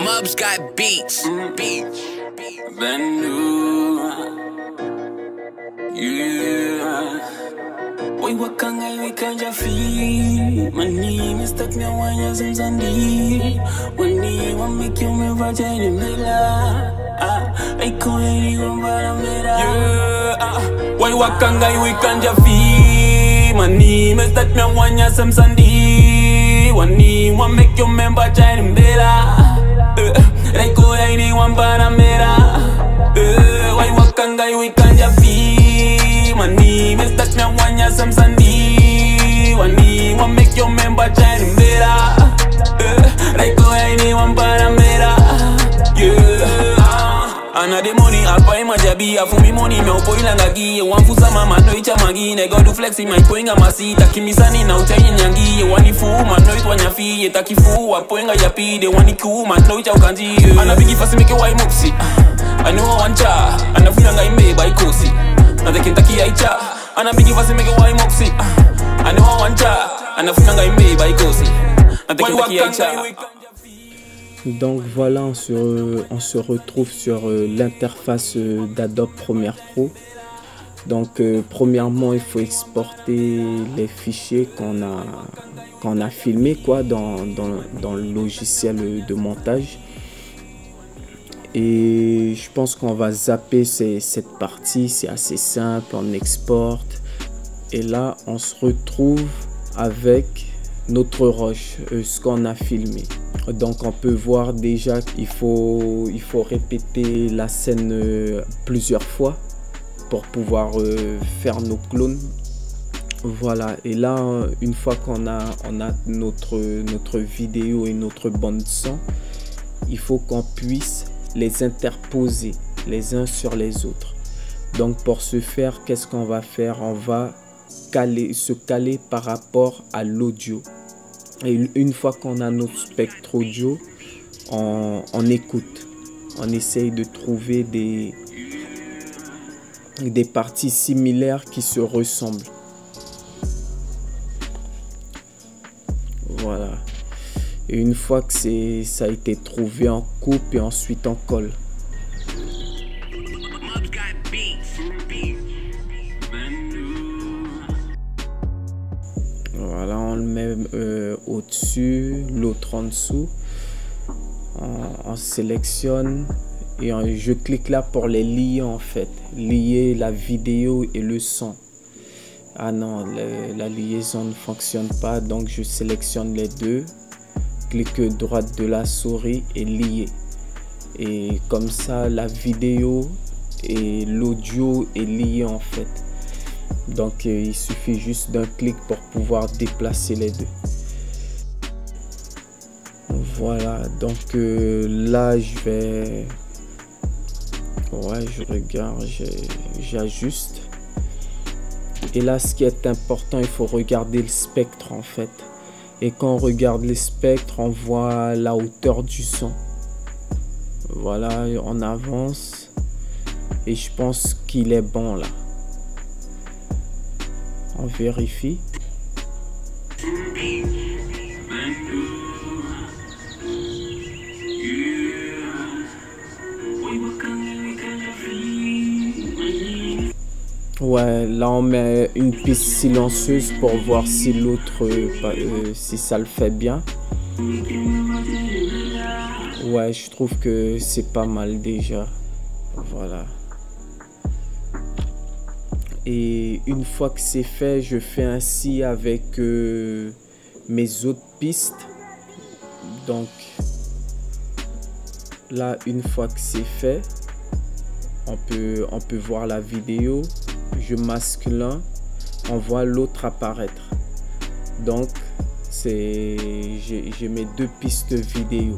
Mubs got beats. Brand new. Yeah. Boy, wakanga wikanja fi. Mani mistak me wanya zimzandi. Wani wambiki umevaja ni mela. Aiko eri wambara mera. Yeah. Boy, wakanga wikanja fi. Mani mistak me wanya zimzandi. Wani wambiki umevaja ni mela. Aiko eri wambara mera. Why wakanga wikanja fi. Mani mistak me wanya samsandi. Wani wa make your member shine mera. Like go any one para mera. Yeah. Ana de money apa ima jabi afu mi money me opo ilanga gi. Wan fusa mama no icha magi. Nego do flexi my poinga masita. Kimisani na uchayi nyangi. Wani fu man no it wanya fi. Takifu wa poinga yapi. De wani ku man no icha ukanji. Ana bigi fasi make why mopsi. I know I want cha. Ana filanga imbe by kosi. Na de Kentucky aicha. Ana bigi fasi make why mopsi. I know I want cha. Ana filanga imbe by kosi. Na de Kentucky aicha. Donc voilà, on se retrouve sur l'interface d'Adobe Premiere Pro. Donc premièrement, il faut exporter les fichiers qu'on a filmés dans le logiciel de montage. Et je pense qu'on va zapper cette partie, c'est assez simple, on exporte. Et là, on se retrouve avec notre rush, ce qu'on a filmé. Donc on peut voir déjà qu'il faut répéter la scène plusieurs fois pour pouvoir faire nos clones. Voilà, et là une fois qu'on a notre vidéo et notre bande son, il faut qu'on puisse les interposer les uns sur les autres. Donc pour ce faire, qu'est-ce qu'on va faire? On va se caler par rapport à l'audio. Et une fois qu'on a notre spectre audio, on écoute. On essaye de trouver des parties similaires qui se ressemblent. Voilà. Et une fois que ça a été trouvé, on coupe et ensuite on colle. Voilà, on le met au-dessus, l'autre en dessous. On sélectionne et je clique là pour les lier en fait. Lier la vidéo et le son. Ah non, la liaison ne fonctionne pas, donc je sélectionne les deux. Clique droite de la souris et lier. Et comme ça, la vidéo et l'audio est lié en fait. Donc il suffit juste d'un clic pour pouvoir déplacer les deux. Voilà, donc là je vais... Ouais, je regarde, j'ajuste. Et là, ce qui est important, il faut regarder le spectre en fait. Et quand on regarde le spectre, on voit la hauteur du son. Voilà, on avance. Et je pense qu'il est bon là. On vérifie. Ouais, là on met une piste silencieuse pour voir si l'autre, si ça le fait bien. Ouais, je trouve que c'est pas mal déjà. Voilà. Et une fois que c'est fait, je fais ainsi avec mes autres pistes. Donc là, une fois que c'est fait, on peut voir la vidéo. Je masque l'un, on voit l'autre apparaître. Donc j'ai mes deux pistes vidéo.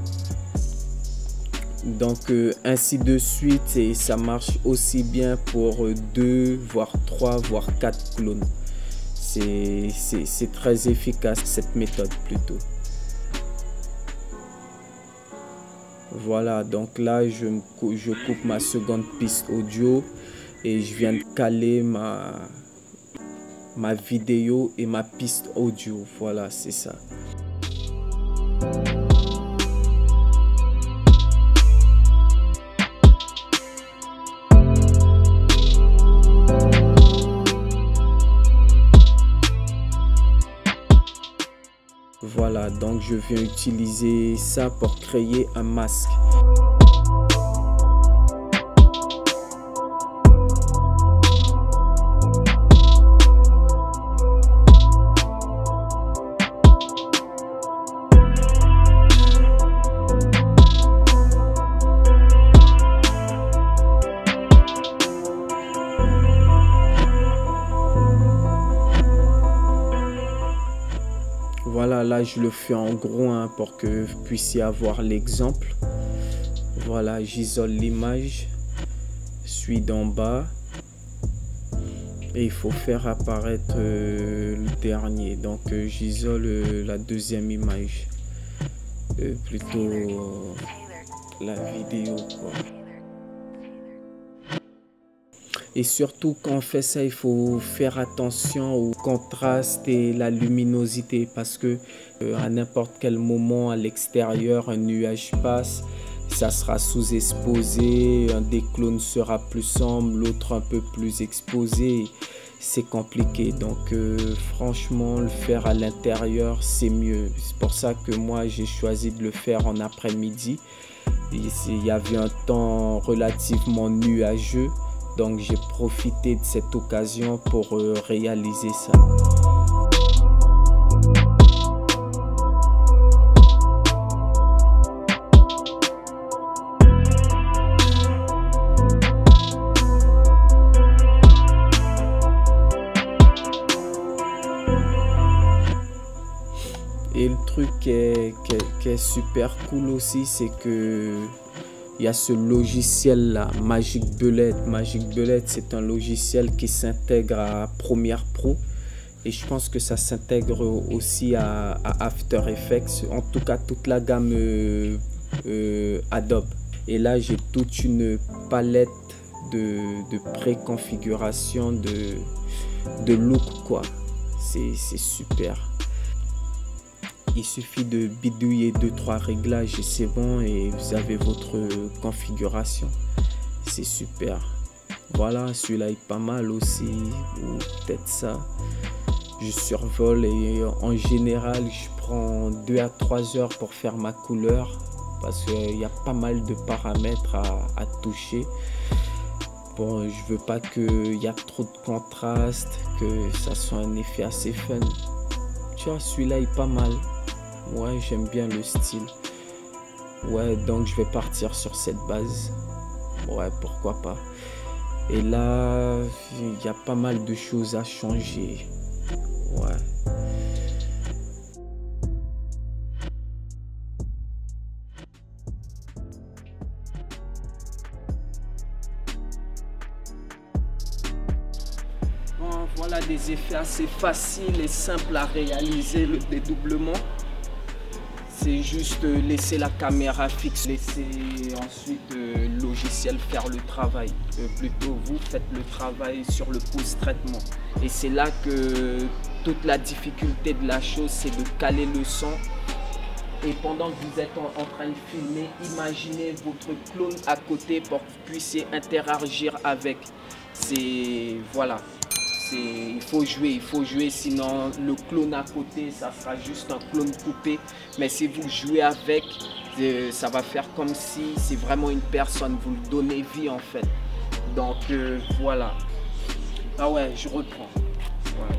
Donc ainsi de suite, et ça marche aussi bien pour 2 voire 3 voire 4 clones. C'est très efficace cette méthode plutôt. Voilà, donc là je coupe ma seconde piste audio et je viens de caler ma vidéo et ma piste audio. Voilà, c'est ça. Donc je viens utiliser ça pour créer un masque. Voilà, là je le fais en gros hein, pour que vous puissiez avoir l'exemple. Voilà, j'isole l'image, suis d'en bas et il faut faire apparaître le dernier. Donc j'isole la deuxième image, plutôt la vidéo quoi. Et surtout quand on fait ça, il faut faire attention au contraste et la luminosité parce que à n'importe quel moment à l'extérieur, un nuage passe, ça sera sous-exposé, un des clones sera plus sombre, l'autre un peu plus exposé. C'est compliqué, donc franchement le faire à l'intérieur c'est mieux. C'est pour ça que moi j'ai choisi de le faire en après-midi. Il y avait un temps relativement nuageux. Donc j'ai profité de cette occasion pour réaliser ça. Et le truc qui est super cool aussi, c'est que il y a ce logiciel là, Magic Bullet. Magic Bullet, c'est un logiciel qui s'intègre à Premiere Pro. Et je pense que ça s'intègre aussi à After Effects. En tout cas, toute la gamme Adobe. Et là, j'ai toute une palette de préconfiguration de look quoi. C'est super. Il suffit de bidouiller 2-3 réglages et c'est bon et vous avez votre configuration. C'est super. Voilà, celui-là est pas mal aussi, ou peut-être ça. Je survole et en général, je prends 2 à 3 heures pour faire ma couleur parce qu'il y a pas mal de paramètres à toucher. Bon, je veux pas qu'il y a trop de contraste, que ça soit un effet assez fun. Tu vois, celui-là est pas mal. Ouais, j'aime bien le style. Ouais, donc je vais partir sur cette base. Ouais, pourquoi pas. Et là, il y a pas mal de choses à changer. Ouais. Bon, voilà des effets assez faciles et simples à réaliser, le dédoublement. C'est juste laisser la caméra fixe, laisser ensuite le logiciel faire le travail. Plutôt vous faites le travail sur le post-traitement. Et c'est là que toute la difficulté de la chose, c'est de caler le son. Et pendant que vous êtes en train de filmer, imaginez votre clone à côté pour que vous puissiez interagir avec. Voilà. Il faut jouer, sinon le clone à côté, ça sera juste un clone coupé. Mais si vous jouez avec, ça va faire comme si c'est vraiment une personne, vous lui donnez vie en fait. Donc voilà. Ah ouais, je reprends. Voilà.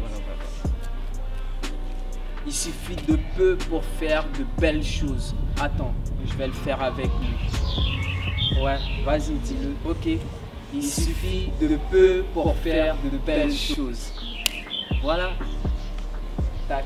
Il suffit de peu pour faire de belles choses. Attends, je vais le faire avec lui. Ouais, vas-y, dis-le. Ok. Il suffit de peu pour faire de belles choses. Voilà. Tac.